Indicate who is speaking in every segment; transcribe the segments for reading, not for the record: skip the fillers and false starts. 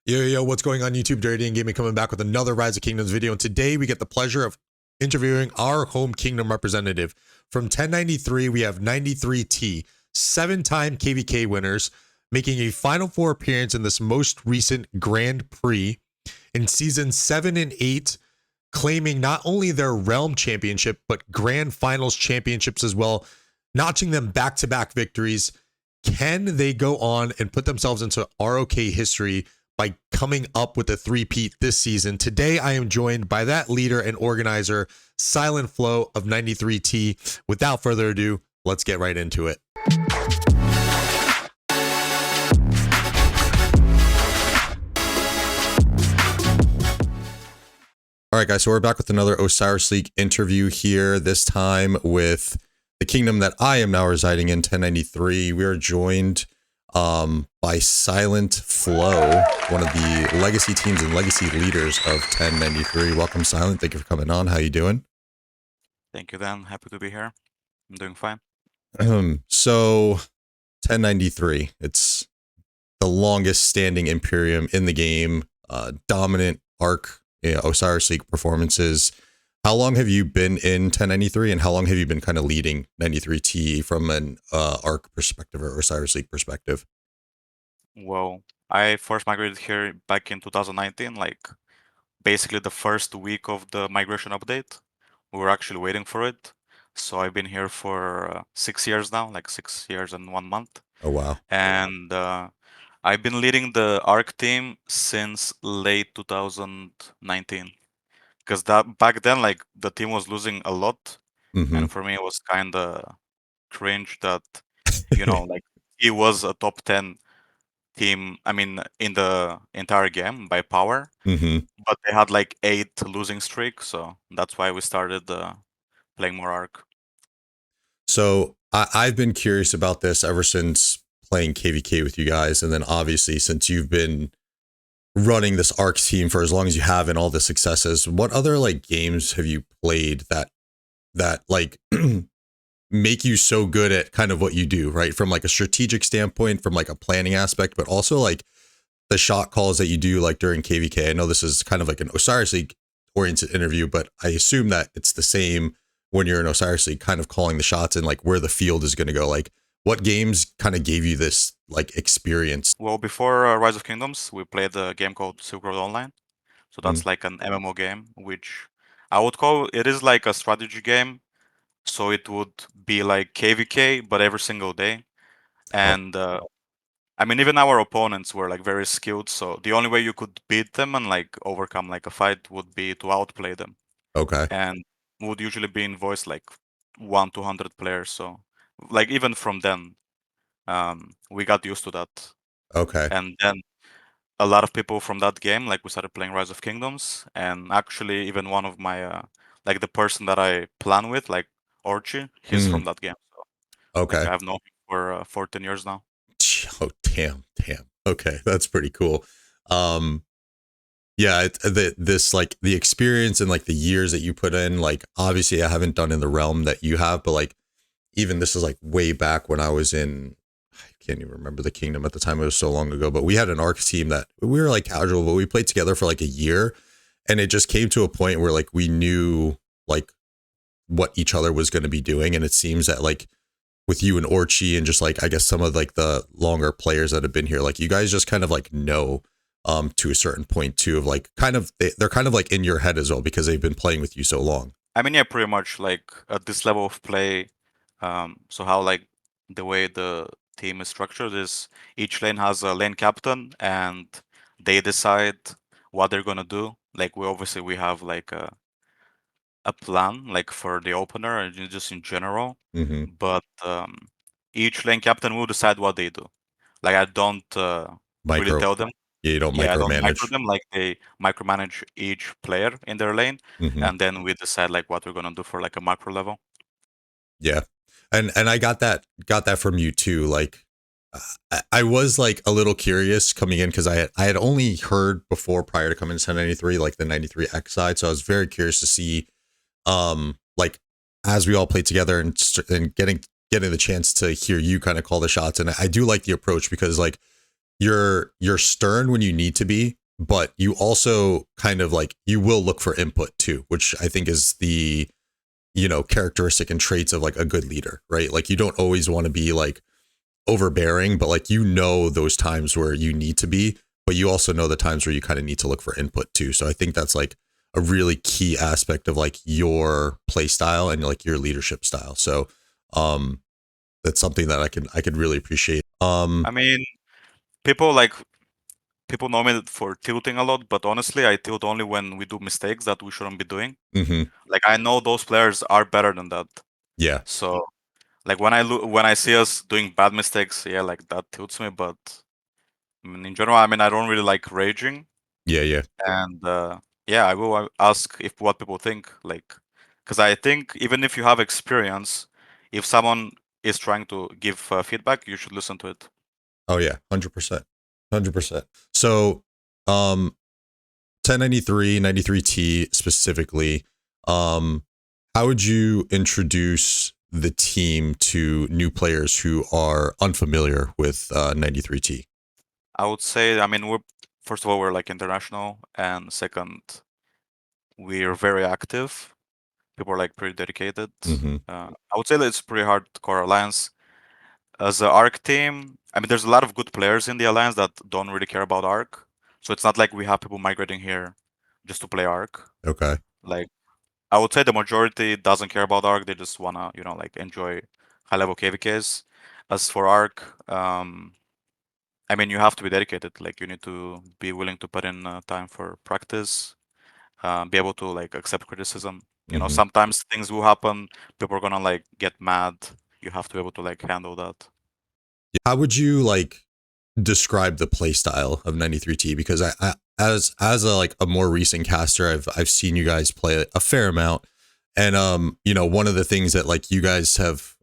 Speaker 1: Yo, what's going on YouTube? Dirty and Gaming coming back with another Rise of Kingdoms video. And today we get the pleasure of interviewing our home kingdom representative. From 1093, we have 93T, 7-time KVK winners, making a Final Four appearance in this most recent Grand Prix. In seasons 7 and 8, claiming not only their Realm Championship, but Grand Finals Championships as well, notching them back-to-back victories. Can they go on and put themselves into ROK history by coming up with a three-peat this season? Today, I am joined by that leader and organizer, Silentflow of 93T. Without further ado, let's get right into it. All right, guys, so we're back with another Osiris League interview here, this time with the kingdom that I am now residing in, 1093. We are joined by Silentflow, one of the legacy teams and legacy leaders of 1093. Welcome, Silent. Thank you for coming on. How you doing?
Speaker 2: Thank you, Dan. Happy to be here. I'm doing fine.
Speaker 1: So 1093, it's the longest standing Imperium in the game, dominant arc, Osiris League performances. How long have you been in 1093, and how long have you been kind of leading 93T from an arc perspective or Osiris League perspective?
Speaker 2: Well, I first migrated here back in 2019, like basically the first week of the migration update. We were actually waiting for it. So I've been here for 6 years now, like 6 years and 1 month.
Speaker 1: Oh, wow.
Speaker 2: And I've been leading the ARC team since late 2019. Because that back then, like the team was losing a lot.
Speaker 1: Mm-hmm.
Speaker 2: And for me, it was kind of cringe that, like he was a top 10 team, I mean, in the entire game by power,
Speaker 1: Mm-hmm.
Speaker 2: but they had like 8 losing streak, so that's why we started playing more Arc.
Speaker 1: So I've been curious about this ever since playing KVK with you guys, and then obviously since you've been running this ARC team for as long as you have and all the successes. What other like games have you played that like make you so good at kind of what you do, right? From like a strategic standpoint, from like a planning aspect, but also like the shot calls that you do like during KVK. I know this is kind of like an Osiris League oriented interview, but I assume that it's the same when you're in Osiris League, kind of calling the shots and like where the field is going to go. Like what games kind of gave you this like experience?
Speaker 2: Well, before Rise of Kingdoms, we played a game called Silk Road Online. So that's like an MMO game, which I would call it is like a strategy game. So it would be like KVK, but every single day.
Speaker 1: Oh,
Speaker 2: And I mean, even our opponents were like very skilled. So the only way you could beat them and like overcome like a fight would be to outplay them.
Speaker 1: okay.
Speaker 2: And would usually be in voice like 1-200 players. So like even from then, we got used to that.
Speaker 1: Okay.
Speaker 2: And then a lot of people from that game, like we started playing Rise of Kingdoms, and actually even one of my like the person that I plan with, like Orchi, he's
Speaker 1: Mm,
Speaker 2: from that game. So like
Speaker 1: okay.
Speaker 2: I've known him for 14 years now.
Speaker 1: Oh, damn. Okay, that's pretty cool. Yeah, this like the experience and like the years that you put in, like obviously I haven't done in the realm that you have, but like even this is like way back when I was in, I can't even remember the kingdom at the time. It was so long ago, but we had an arc team that we were like casual, but we played together for like a year, and it just came to a point where like we knew like what each other was going to be doing, and it seems that like with you and Orchi and just like I guess some of like the longer players that have been here, like you guys just kind of like know to a certain point too of like kind of they're kind of like in your head as well because they've been playing with you so long.
Speaker 2: I mean, yeah, pretty much like at this level of play. So how like the way the team is structured is each lane has a lane captain and they decide what they're gonna do. Like we have like a plan like for the opener and just in general,
Speaker 1: Mm-hmm.
Speaker 2: but each lane captain will decide what they do. Like I don't really
Speaker 1: Micro,
Speaker 2: tell them.
Speaker 1: yeah, you don't
Speaker 2: Yeah, I don't micro
Speaker 1: micromanage.
Speaker 2: them. Like they micromanage each player in their lane,
Speaker 1: Mm-hmm.
Speaker 2: and then we decide like what we're gonna do for like a macro level.
Speaker 1: Yeah, and I got that from you too. Like I was like a little curious coming in because I had only heard before prior to coming to 1093 like the 93X side, so I was very curious to see like as we all played together and getting the chance to hear you kind of call the shots. And I do like the approach because like you're stern when you need to be, but you also kind of like you will look for input too, which I think is the characteristic and traits of like a good leader, right? Like you don't always want to be like overbearing, but like those times where you need to be, but you also know the times where you kind of need to look for input too. So I think that's like a really key aspect of like your play style and like your leadership style. So um that's something that I could really appreciate.
Speaker 2: I mean, people like people know me for tilting a lot, but honestly, I tilt only when we do mistakes that we shouldn't be doing.
Speaker 1: Mhm.
Speaker 2: Like I know those players are better than that.
Speaker 1: Yeah.
Speaker 2: So like when I see us doing bad mistakes, yeah, like that tilts me. But I mean, in general, I mean, I don't really like raging,
Speaker 1: Yeah, yeah.
Speaker 2: and yeah, I will ask if what people think, like, because I think even if you have experience, if someone is trying to give feedback, you should listen to it.
Speaker 1: Oh yeah, 100%. 100%. So, 1093, 93T specifically, um, how would you introduce the team to new players who are unfamiliar with 93T?
Speaker 2: I would say, I mean, we're first of all we're like international, and second, we're very active. People are like pretty dedicated.
Speaker 1: Mm-hmm.
Speaker 2: I would say that it's pretty hardcore alliance. As a Arc team, I mean, there's a lot of good players in the alliance that don't really care about Arc. So it's not like we have people migrating here just to play Arc.
Speaker 1: Okay.
Speaker 2: Like I would say the majority doesn't care about Arc. They just wanna, like enjoy high level KVKs. As for Arc, I mean, you have to be dedicated. Like you need to be willing to put in time for practice, be able to like accept criticism.
Speaker 1: Mm-hmm.
Speaker 2: Sometimes things will happen. People are gonna like get mad. You have to be able to like handle that.
Speaker 1: How would you like describe the play style of 93T? Because I as a like a more recent caster, I've seen you guys play a fair amount, and one of the things that like you guys have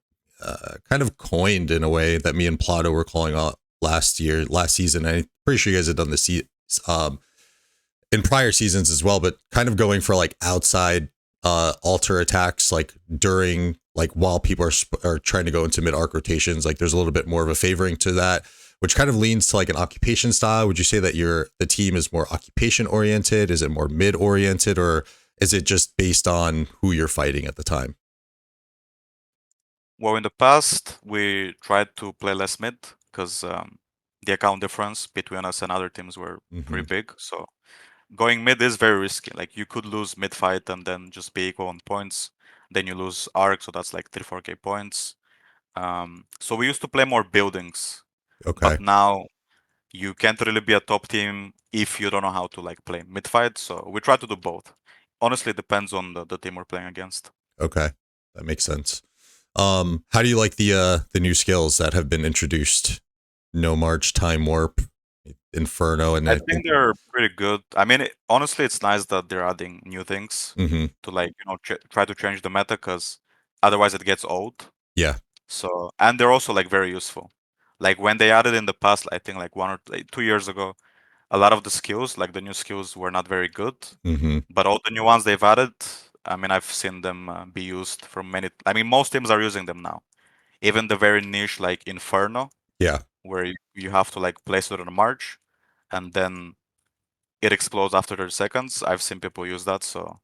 Speaker 1: kind of coined in a way that me and Plotto were calling out last season. I'm pretty sure you guys had done um in prior seasons as well, but kind of going for like outside alter attacks like during like while people are trying to go into mid arc rotations. Like there's a little bit more of a favoring to that, which kind of leans to like an occupation style. Would you say that the team is more occupation oriented? Is it more mid oriented, or is it just based on who you're fighting at the time?
Speaker 2: Well, in the past, we tried to play less mid because the account difference between us and other teams were
Speaker 1: Mm-hmm.
Speaker 2: pretty big. So going mid is very risky. Like you could lose mid fight and then just be equal on points. Then you lose arc, so that's like 3-4k points. So we used to play more buildings,
Speaker 1: Okay.
Speaker 2: but now you can't really be a top team if you don't know how to like play mid fight. So we try to do both. Honestly, it depends on the team we're playing against.
Speaker 1: Okay. That makes sense. How do you like the new skills that have been introduced? No March, Time Warp, Inferno, and
Speaker 2: I
Speaker 1: I
Speaker 2: think
Speaker 1: think.
Speaker 2: they're pretty good. I mean, honestly, it's nice that they're adding new things
Speaker 1: Mm-hmm.
Speaker 2: to like, try to change the meta because otherwise it gets old.
Speaker 1: Yeah.
Speaker 2: So, and they're also like very useful. Like when they added in the past, I think like 2 years ago, a lot of the skills, like the new skills, were not very good.
Speaker 1: Mm-hmm.
Speaker 2: But all the new ones they've added, I mean, I've seen them be used from many. I mean, most teams are using them now. Even the very niche like Inferno,
Speaker 1: Yeah.
Speaker 2: where you have to like place it on a march, and then it explodes after 30 seconds. I've seen people use that, so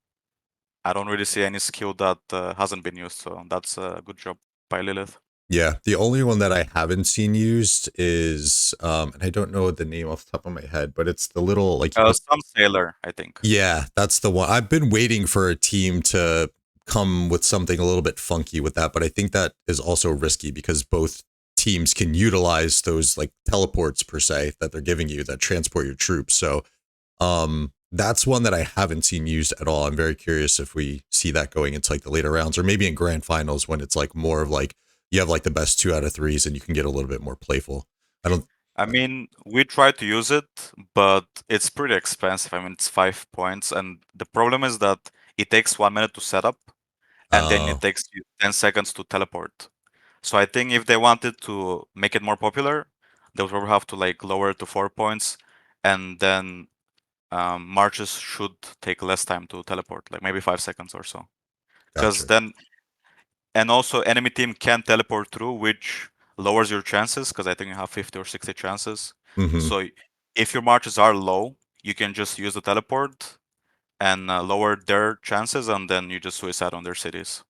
Speaker 2: I don't really see any skill that hasn't been used. So that's a good job by Lilith.
Speaker 1: Yeah, the only one that I haven't seen used is and I don't know the name off the top of my head, but it's the little like you put.
Speaker 2: Some Sailor, I think.
Speaker 1: Yeah, that's the one. I've been waiting for a team to come with something a little bit funky with that, but I think that is also risky because both teams can utilize those like teleports per se that they're giving you that transport your troops. So that's one that I haven't seen used at all. I'm very curious if we see that going into like the later rounds or maybe in grand finals when it's like more of like you have like the best 2 out of 3s and you can get a little bit more playful. I don't.
Speaker 2: I mean, we try to use it, but it's pretty expensive. I mean, it's 5 points, and the problem is that it takes 1 minute to set up, and then it
Speaker 1: uh
Speaker 2: takes you 10 seconds to teleport. So I think if they wanted to make it more popular, they would probably have to like lower it to 4 points, and then marches should take less time to teleport, like maybe 5 seconds or so. Because
Speaker 1: Gotcha.
Speaker 2: then, and also enemy team can teleport through, which lowers your chances. Because I think you have 50 or 60 chances.
Speaker 1: Hmm.
Speaker 2: So if your marches are low, you can just use the teleport and lower their chances, and then you just suicide on their cities.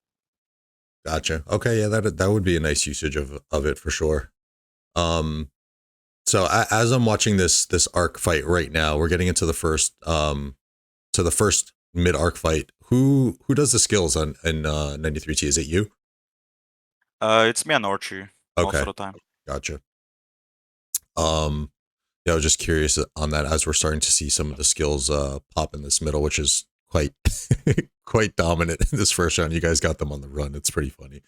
Speaker 1: Gotcha. Okay, yeah, that would be a nice usage of it for sure. Um, so as I'm watching this arc fight right now, we're getting into the first to the first mid arc fight. Who does the skills on in 93T? Is it you?
Speaker 2: It's me and Orchi most of
Speaker 1: Okay,
Speaker 2: the time.
Speaker 1: gotcha. Um, yeah, I was just curious on that as we're starting to see some of the skills pop in this middle, which is quite quite dominant in this first round. You guys got them on the run. It's pretty funny.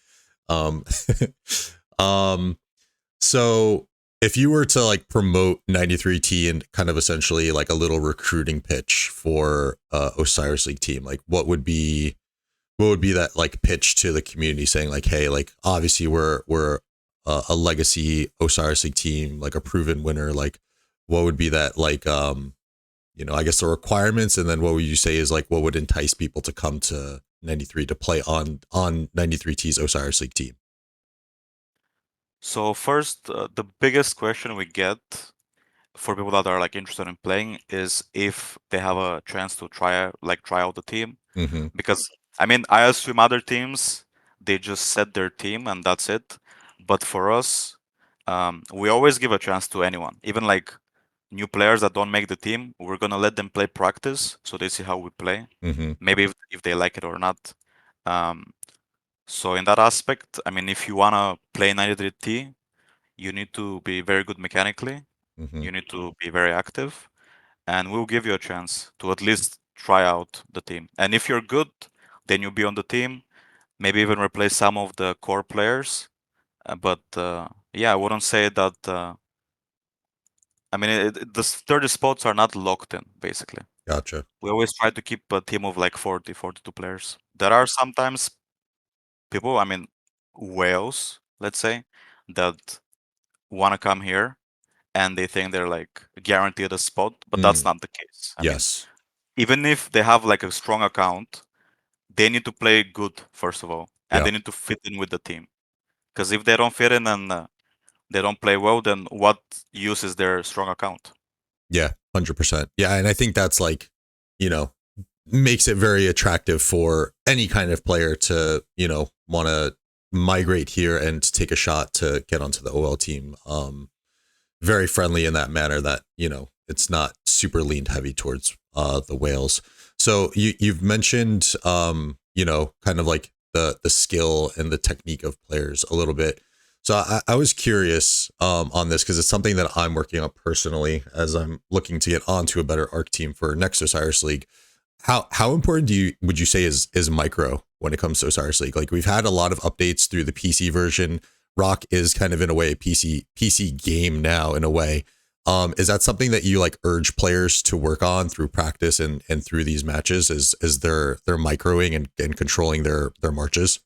Speaker 1: Um, um, so if you were to like promote 93T and kind of essentially like a little recruiting pitch for Osiris League team, like what would be that like pitch to the community saying like, hey, like obviously we're a legacy Osiris League team, like a proven winner, like what would be that like I guess the requirements, and then what would you say is like what would entice people to come to 93 to play on 93T's Osiris League team?
Speaker 2: So first, the biggest question we get for people that are like interested in playing is if they have a chance to try out the team.
Speaker 1: Mm-hmm.
Speaker 2: Because I mean, I assume other teams they just set their team and that's it. But for us, we always give a chance to anyone, even like new players that don't make the team. We're gonna let them play practice so they see how we play.
Speaker 1: Mm-hmm.
Speaker 2: Maybe if they like it or not. Um, so in that aspect, I mean, if you wanna play 93T, you need to be very good mechanically.
Speaker 1: Mm-hmm.
Speaker 2: You need to be very active, and we'll give you a chance to at least try out the team. And if you're good, then you'll be on the team. Maybe even replace some of the core players. But yeah, I wouldn't say that. I mean, the 30 spots are not locked in, basically.
Speaker 1: Gotcha.
Speaker 2: We always try to keep a team of like 40, 42 players. There are sometimes people, I mean, whales, let's say, that want to come here and they think they're like guaranteed a spot, but that's
Speaker 1: Mm.
Speaker 2: not the case. I mean,
Speaker 1: Yes.
Speaker 2: even if they have like a strong account, they need to play good first of all, and
Speaker 1: Yeah.
Speaker 2: they need to fit in with the team. Because if they don't fit in and they don't play well, then what use is their strong account?
Speaker 1: Yeah. 100%. Yeah, and I think that's like, you know, makes it very attractive for any kind of player to, want to migrate here and take a shot to get onto the OL team. Very friendly in that manner that, it's not super leaned heavy towards the whales. So you've mentioned kind of like the skill and the technique of players a little bit. So I was curious on this because it's something that I'm working on personally as I'm looking to get onto a better arc team for next Osiris League. How important would you say is micro when it comes to Osiris League? Like we've had a lot of updates through the PC version. Rock is kind of in a way a PC game now in a way. Is that something that you like urge players to work on through practice and through these matches? Is their microing and controlling their marches?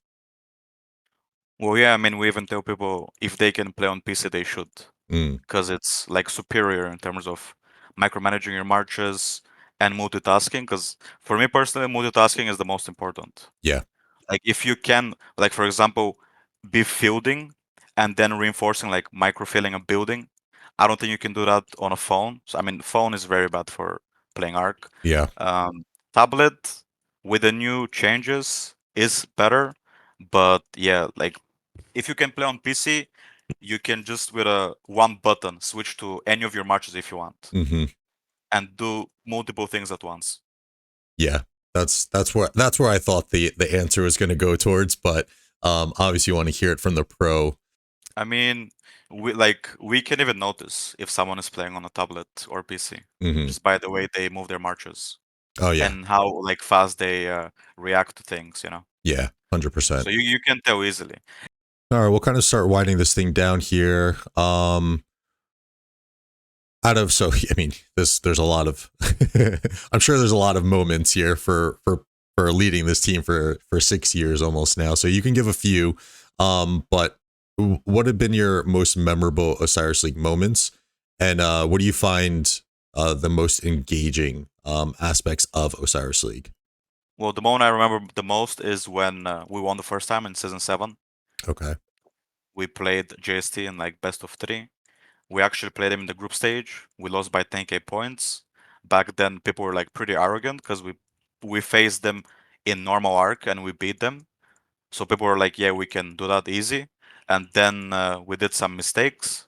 Speaker 2: Well, yeah, I mean, we even tell people if they can play on PC, they should,
Speaker 1: Mm,
Speaker 2: because it's like superior in terms of micromanaging your marches and multitasking. Because for me personally, multitasking is the most important.
Speaker 1: yeah.
Speaker 2: Like if you can, like for example, be fielding and then reinforcing like microfilling a building, I don't think you can do that on a phone. So I mean, phone is very bad for playing Arc.
Speaker 1: Yeah.
Speaker 2: Tablet with the new changes is better, but yeah, like if you can play on PC, you can just with a one button switch to any of your marches if you want
Speaker 1: Hmm.
Speaker 2: and do multiple things at once.
Speaker 1: Yeah. That's where I thought the answer was going to go towards, but obviously you want to hear it from the pro.
Speaker 2: I mean, we can even notice if someone is playing on a tablet or PC
Speaker 1: Hmm.
Speaker 2: just by the way they move their marches
Speaker 1: Oh yeah.
Speaker 2: and how like fast they react to things.
Speaker 1: Yeah. 100%.
Speaker 2: So you can tell easily.
Speaker 1: All right, we'll kind of start winding this thing down here. Out of so I mean, there's a lot of I'm sure there's a lot of moments here for leading this team for 6 years almost now. So you can give a few. But what have been your most memorable Osiris League moments, and what do you find the most engaging aspects of Osiris League?
Speaker 2: Well, the moment I remember the most is when we won the first time in season 7.
Speaker 1: Okay.
Speaker 2: We played JST in like best of 3. we actually played them in the group stage. We lost by 10k points. Back then, people were like pretty arrogant because we faced them in normal arc and we beat them. So people were like, "Yeah, we can do that easy." And then we did some mistakes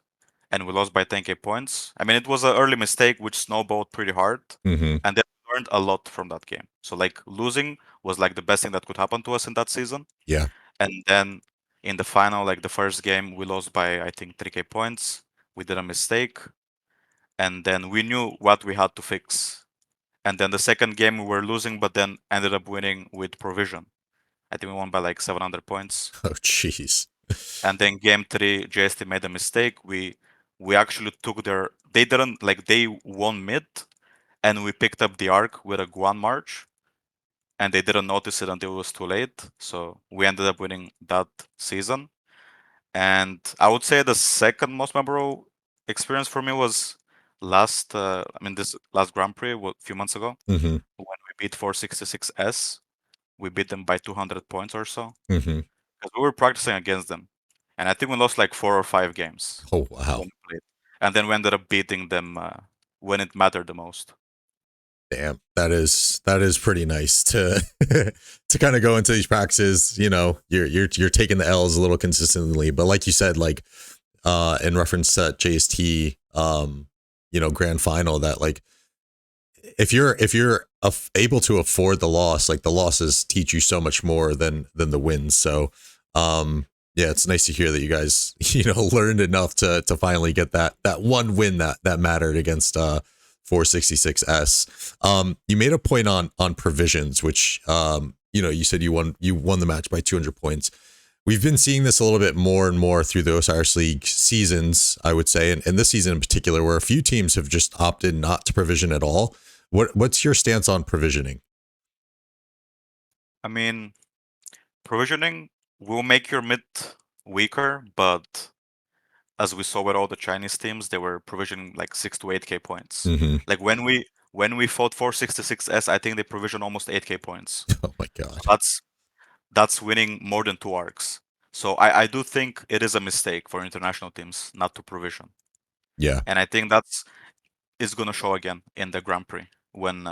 Speaker 2: and we lost by 10k points. I mean, it was an early mistake which snowballed pretty hard,
Speaker 1: Mm-hmm.
Speaker 2: and then we learned a lot from that game. So like losing was like the best thing that could happen to us in that season.
Speaker 1: Yeah.
Speaker 2: And then in the final, like the first game, we lost by I think 3k points. We did a mistake, and then we knew what we had to fix. And then the second game we were losing, but then ended up winning with provision. I think we won by like 700 points.
Speaker 1: Oh, jeez.
Speaker 2: And then game three, JST made a mistake. We actually took their they didn't like they won mid, and we picked up the arc with a Guan March, and they didn't notice it until it was too late. So we ended up winning that season. And I would say the second most memorable experience for me was this last Grand Prix a few months ago
Speaker 1: Mm-hmm.
Speaker 2: when we beat 466S. We beat them by 200 points or so
Speaker 1: Mm-hmm.
Speaker 2: because we were practicing against them, and I think we lost like 4 or 5 games
Speaker 1: Oh,
Speaker 2: when
Speaker 1: wow.
Speaker 2: we played, and then we ended up beating them when it mattered the most.
Speaker 1: Damn, that is pretty nice to to kind of go into these practices. You know, you're taking the L's a little consistently, but like you said, like in reference to JST, you know, grand final, that like if you're able to afford the loss, like the losses teach you so much more than the wins. So, yeah, it's nice to hear that you guys you know learned enough to finally get that one win that mattered against 466S. You made a point on provisions, which you know you said you won the match by 200 points. We've been seeing this a little bit more and more through the Osiris League seasons, I would say, and this season in particular, where a few teams have just opted not to provision at all. What's your stance on provisioning?
Speaker 2: I mean, provisioning will make your mid weaker, but as we saw with all the Chinese teams, they were provisioning like 6 to 8k points.
Speaker 1: Mm-hmm.
Speaker 2: Like when we fought 466S, I think they provisioned almost 8k points.
Speaker 1: Oh my
Speaker 2: So
Speaker 1: god.
Speaker 2: that's winning more than 2 arcs. So I do think it is a mistake for international teams not to provision.
Speaker 1: Yeah.
Speaker 2: And I think is gonna show again in the Grand Prix when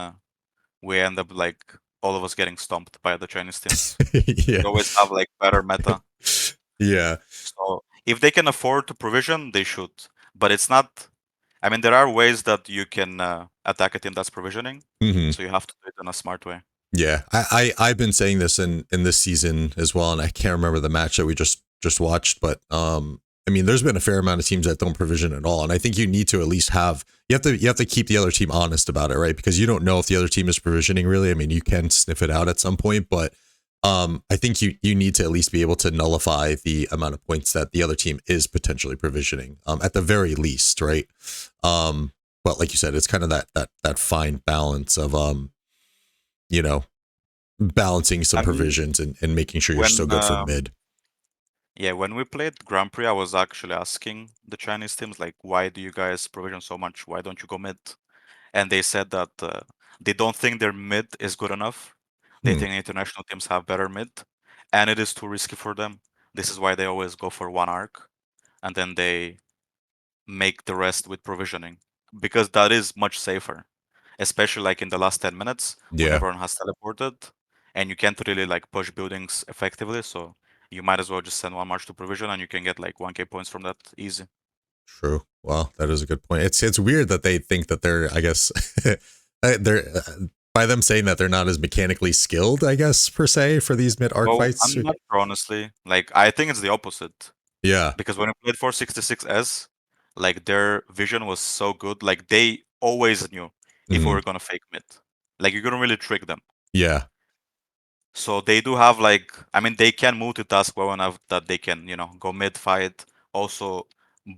Speaker 2: we end up like all of us getting stomped by the Chinese teams.
Speaker 1: Yeah.
Speaker 2: They always have like better meta.
Speaker 1: Yeah.
Speaker 2: So if they can afford to provision, they should. But it's not. I mean, there are ways that you can attack a team that's provisioning.
Speaker 1: Hmm.
Speaker 2: So you have to do it in a smart way.
Speaker 1: Yeah. I've been saying this in this season as well, and I can't remember the match that we just watched, but I mean, there's been a fair amount of teams that don't provision at all, and I think you need to at least you have to keep the other team honest about it, right? Because you don't know if the other team is provisioning really. I mean, you can sniff it out at some point, but I think you need to at least be able to nullify the amount of points that the other team is potentially provisioning, at the very least, right? But like you said, it's kind of that fine balance of you know, balancing some
Speaker 2: I mean,
Speaker 1: provisions and making sure you're still
Speaker 2: when
Speaker 1: good for mid.
Speaker 2: yeah, when we played Grand Prix, I was actually asking the Chinese teams like, why do you guys provision so much? Why don't you go mid? And they said that they don't think their mid is good enough. They
Speaker 1: Hmm.
Speaker 2: think international teams have better mid, and it is too risky for them. This is why they always go for 1 arc, and then they make the rest with provisioning because that is much safer, especially like in the last 10 minutes when
Speaker 1: Yeah,
Speaker 2: everyone has teleported and you can't really like push buildings effectively. So you might as well just send 1 march to provision and you can get like 1k points from that easy.
Speaker 1: true. Well, that is a good point. It's weird that they think that they're, I guess, they're by them saying that they're not as mechanically skilled, I guess, per se, for these mid arc
Speaker 2: Well,
Speaker 1: fights.
Speaker 2: I'm not sure, honestly. Like, I think it's the opposite
Speaker 1: Yeah.
Speaker 2: because when I played 466S, like their vision was so good. Like, they always knew if we
Speaker 1: Hmm.
Speaker 2: were gonna fake mid. Like, you couldn't really trick them.
Speaker 1: Yeah.
Speaker 2: So they do have like, I mean, they can multitask well enough that they can, go mid fight, also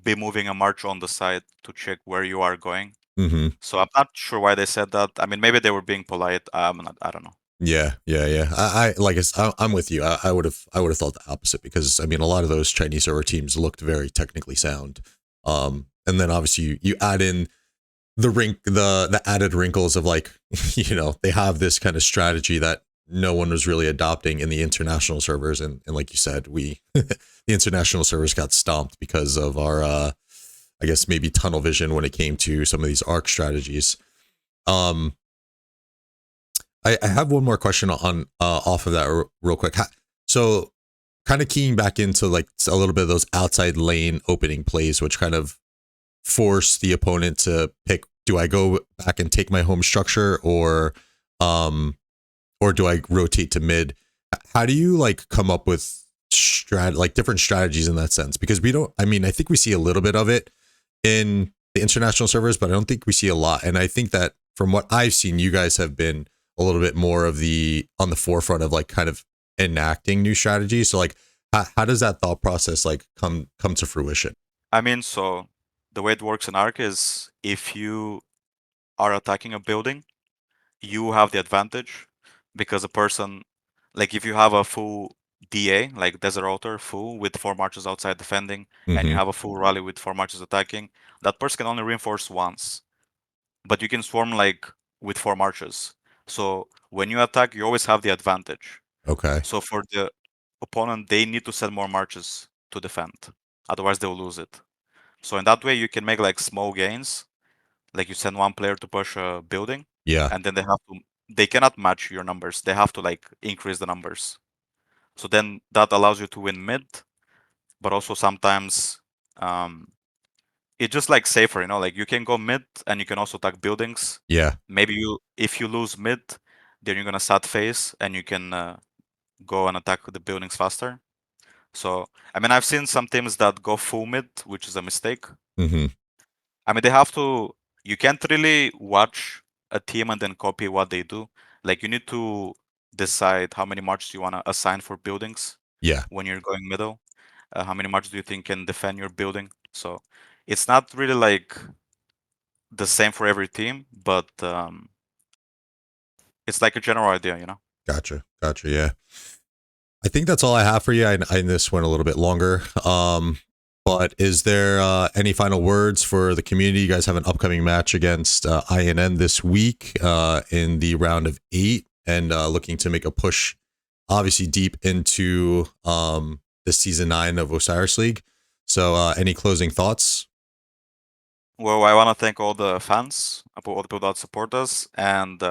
Speaker 2: be moving a march on the side to check where you are going.
Speaker 1: Hmm.
Speaker 2: So I'm not sure why they said that. I mean, maybe they were being polite. I don't know.
Speaker 1: Yeah, yeah, yeah. I'm with you. I would have thought the opposite because I mean a lot of those Chinese server teams looked very technically sound. And then obviously you add in the added wrinkles of like they have this kind of strategy that no one was really adopting in the international servers, and like you said, we the international servers got stomped because of our I guess maybe tunnel vision when it came to some of these arc strategies. Um, I have one more question on off of that real quick. So, kind of keying back into like a little bit of those outside lane opening plays, which kind of force the opponent to pick: do I go back and take my home structure, um, or do I rotate to mid? How do you like come up with like different strategies in that sense? Because we don't. I mean, I think we see a little bit of it in the international servers, but I don't think we see a lot. And I think that from what I've seen, you guys have been a little bit more of the on the forefront of like kind of enacting new strategies. So like, how does that thought process like come to fruition?
Speaker 2: I mean, so the way it works in Arc is if you are attacking a building, you have the advantage because a person, like if you have a full DA, like Desert Altar, full with 4 marches outside defending, and you
Speaker 1: Mm-hmm.
Speaker 2: have a full rally with 4 marches attacking, that person can only reinforce once. But you can swarm like with 4 marches. So when you attack, you always have the advantage.
Speaker 1: Okay.
Speaker 2: So for the opponent, they need to send more marches to defend. Otherwise, they'll lose it. So in that way, you can make like small gains. Like you send one player to push a building,
Speaker 1: Yeah.
Speaker 2: and then they cannot match your numbers. They have to like increase the numbers. So then that allows you to win mid, but also sometimes um, it's just like safer, like you can go mid and you can also attack buildings.
Speaker 1: Yeah.
Speaker 2: Maybe if you lose mid, then you're gonna start phase and you can go and attack the buildings faster. So I mean, I've seen some teams that go full mid, which is a mistake.
Speaker 1: Mm-hmm.
Speaker 2: I mean, they have to. You can't really watch a team and then copy what they do. Like you need to decide how many marches you want to assign for buildings
Speaker 1: Yeah.
Speaker 2: when you're going middle. How many marches do you think can defend your building? So it's not really like the same for every team, but it's like a general idea.
Speaker 1: Gotcha. Gotcha. Yeah. I think that's all I have for you. I this went a little bit longer. But is there any final words for the community? You guys have an upcoming match against INN this week in the round of 8, and looking to make a push, obviously deep into the season 9 of Osiris League. So, any closing thoughts?
Speaker 2: Well, I want to thank all the fans, all the people that support us, and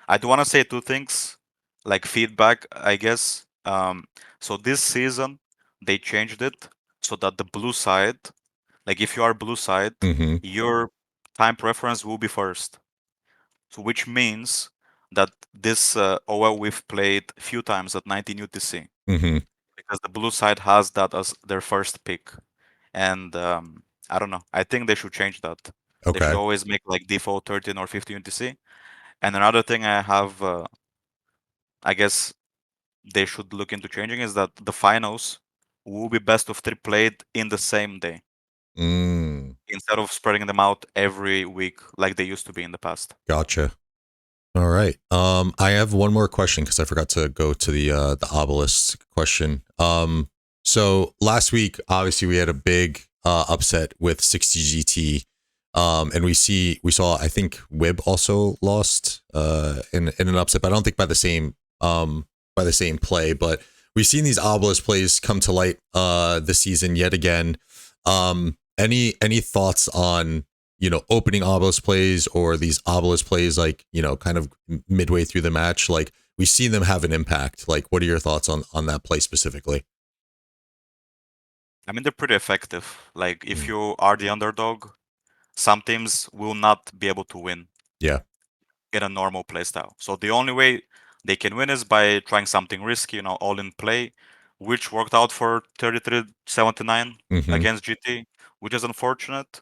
Speaker 2: I do want to say two things, like feedback, I guess. So this season they changed it so that the blue side, like if you are blue side,
Speaker 1: Mm-hmm.
Speaker 2: your time preference will be first. So which means that this OL we've played a few times at 19 UTC
Speaker 1: Mm-hmm.
Speaker 2: because the blue side has that as their first pick. And I don't know. I think they should change that. They should
Speaker 1: Okay.
Speaker 2: always make like default 13 or 15 UTC. And another thing I have, I guess they should look into changing is that the finals will be best of 3 played in the same day
Speaker 1: Mm,
Speaker 2: instead of spreading them out every week like they used to be in the past.
Speaker 1: gotcha. All right. I have one more question because I forgot to go to the obelisk question. So last week, obviously, we had a big upset with 60 GT. And we saw, I think Wib also lost in an upset, but I don't think by the same play. But we've seen these obelisk plays come to light this season yet again. Any thoughts on opening obelisk plays or these obelisk plays, like, kind of midway through the match? Like, we've seen them have an impact. Like, what are your thoughts on that play specifically?
Speaker 2: I mean, they're pretty effective. Like, if
Speaker 1: Mm.
Speaker 2: you are the underdog, some teams will not be able to win
Speaker 1: Yeah.
Speaker 2: in a normal playstyle. So the only way they can win is by trying something risky, all in play, which worked out for 3379
Speaker 1: Mm-hmm.
Speaker 2: against GT, which is unfortunate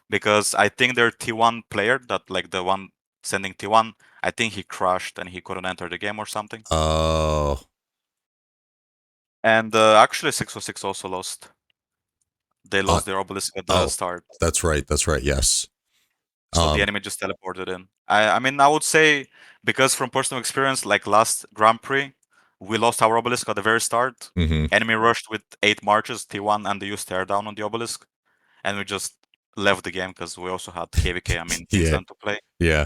Speaker 2: because I think their T1 player, that like the one sending T1, I think he crashed and he couldn't enter the game or something.
Speaker 1: Oh.
Speaker 2: And actually 606 also lost. They
Speaker 1: Uh,
Speaker 2: lost their obelisk at the
Speaker 1: oh.
Speaker 2: start.
Speaker 1: That's right. That's right. Yes.
Speaker 2: So the
Speaker 1: Um.
Speaker 2: enemy just teleported in. I mean, I would say because from personal experience, like last Grand Prix, we lost our obelisk at the very start.
Speaker 1: Mm-hmm.
Speaker 2: Enemy rushed with 8 marches, T1, and they used tear down on the obelisk, and we just left the game because we also had KVK. I mean,
Speaker 1: Yeah.
Speaker 2: Kingsland to play.
Speaker 1: Yeah.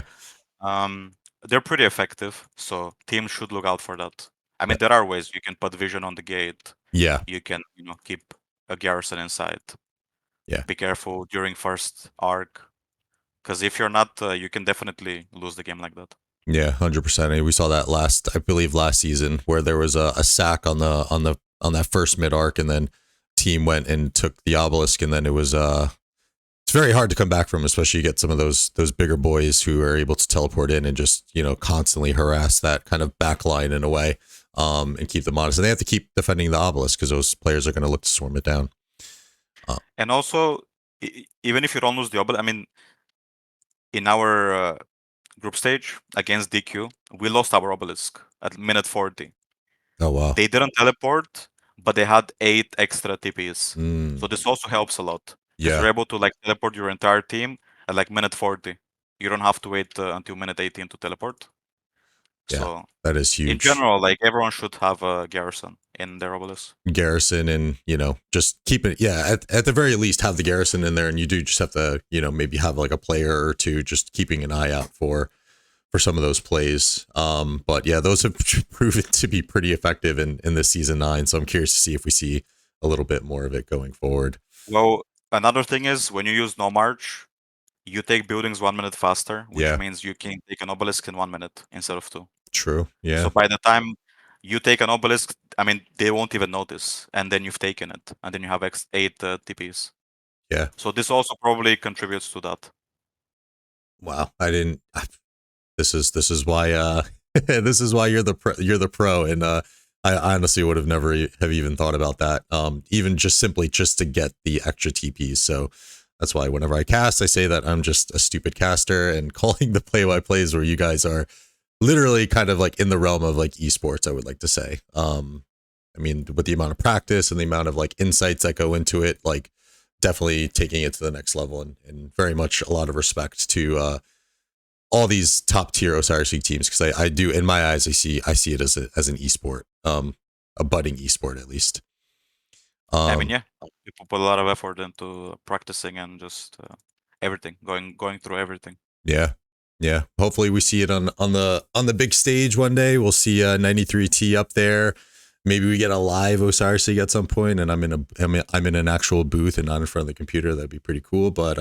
Speaker 2: Um, they're pretty effective, so teams should look out for that. I
Speaker 1: Uh,
Speaker 2: mean, there are ways you can put vision on the gate.
Speaker 1: Yeah.
Speaker 2: You can, keep a garrison inside.
Speaker 1: Yeah.
Speaker 2: Be careful during first arc, because if you're not, you can definitely lose the game like that.
Speaker 1: Yeah, 100%. We saw that I believe last season, where there was a sack on that first mid arc, and then team went and took the Obelisk, and then it was it's very hard to come back from, especially you get some of those bigger boys who are able to teleport in and just constantly harass that kind of back line in a way, and keep them honest. And they have to keep defending the Obelisk because those players are going to look to swarm it down.
Speaker 2: And also, even if you don't lose the Obelisk, I mean, in our group stage against DQ, we lost our Obelisk at minute 40.
Speaker 1: Oh wow.
Speaker 2: They didn't teleport, but they had 8 extra TPs.
Speaker 1: Mm,
Speaker 2: So this also helps a lot because
Speaker 1: yeah,
Speaker 2: you're able to like teleport your entire team at like minute 40. You don't have to wait until minute 18 to teleport.
Speaker 1: yeah,
Speaker 2: So
Speaker 1: that is
Speaker 2: in
Speaker 1: huge.
Speaker 2: general, like everyone should have a garrison in their Obelisk.
Speaker 1: Garrison, and just keep it, yeah, at the very least have the garrison in there, and you do just have to maybe have like a player or two just keeping an eye out for some of those plays. But yeah, those have proven to be pretty effective in this season 9, so I'm curious to see if we see a little bit more of it going forward.
Speaker 2: Well, another thing is when you use no march, you take buildings 1 minute faster, which
Speaker 1: Yeah,
Speaker 2: means you can take an Obelisk in 1 minute instead of 2.
Speaker 1: true.
Speaker 2: So
Speaker 1: Yeah,
Speaker 2: by the time you take an Obelisk, I mean, they won't even notice, and then you've taken it, and then you have 8 TPs.
Speaker 1: yeah.
Speaker 2: So this also probably contributes to that.
Speaker 1: Wow, I didn't. This is why this is why you're the pro, and I honestly would have never have even thought about that. Even just simply just to get the extra TPs. So that's why whenever I cast, I say that I'm just a stupid caster, and calling the play-by-plays where you guys are literally kind of like in the realm of like esports, I would like to say. I mean, with the amount of practice and the amount of like insights that go into it, like definitely taking it to the next level, and very much a lot of respect to all these top tier Osiris League teams, because I do, in my eyes, I see it as an esport, a budding esport at least.
Speaker 2: I mean,
Speaker 1: Um,
Speaker 2: yeah, people put a lot of effort into practicing and just everything, going through everything.
Speaker 1: yeah, yeah. Hopefully, we see it on the big stage one day. We'll see 93T up there. Maybe we get a live Osiris League at some point, and I'm in an actual booth and not in front of the computer. That'd be pretty cool. But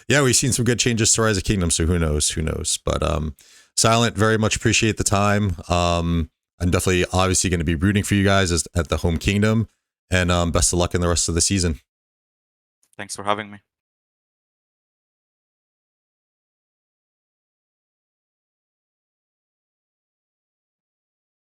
Speaker 1: yeah, we've seen some good changes to Rise of Kingdoms, so who knows? Who knows? But Silent, very much appreciate the time. I'm definitely obviously going to be rooting for you guys at the home kingdom, and best of luck in the rest of the season.
Speaker 2: Thanks for having me.